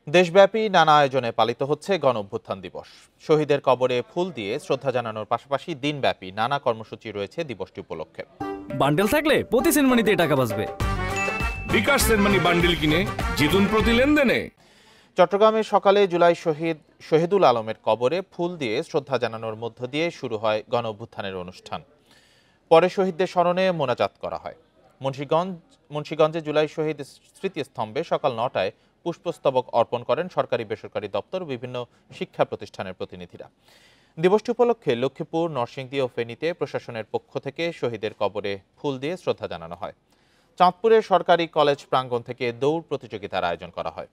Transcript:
দেশব্যাপী নানা আয়োজনে পালিত হচ্ছে গণঅভ্যুত্থান দিবস। শহীদের কবরে ফুল দিয়ে শ্রদ্ধা জানানোর পাশাপাশি দিনব্যাপী নানা কর্মসূচি রয়েছে দিবসটি উপলক্ষে। বান্ডেল থাকলে প্রতি সেনমানিতে টাকা বাঁচবে। বিকাশ সেনমানি বান্ডেল কিনে জিতুন প্রতি লেনদেনে। চট্টগ্রামে সকালে জুলাই শহীদুল আলমের কবরে ফুল দিয়ে শ্রদ্ধা জানানোর মধ্য দিয়ে শুরু হয় গণঅভ্যুত্থানের অনুষ্ঠান। পরে শহীদদের স্মরণে মোনাজাত করা হয়। মুন্সিগঞ্জে জুলাই শহীদ স্মৃতিস্তম্ভে সকাল ৯টায় পুষ্পস্তবক অর্পণ করেন সরকারি বেসরকারি দপ্তর ও বিভিন্ন শিক্ষা প্রতিষ্ঠানের প্রতিনিধিরা। দিবসটি উপলক্ষে লক্ষ্মীপুর, নরসিংদী ও ফেনীতে প্রশাসনের পক্ষ থেকে শহীদের কবরে ফুল দিয়ে শ্রদ্ধা জানানো হয়। চাঁদপুরের সরকারি কলেজ প্রাঙ্গণ থেকে দৌড় প্রতিযোগিতার আয়োজন করা হয়।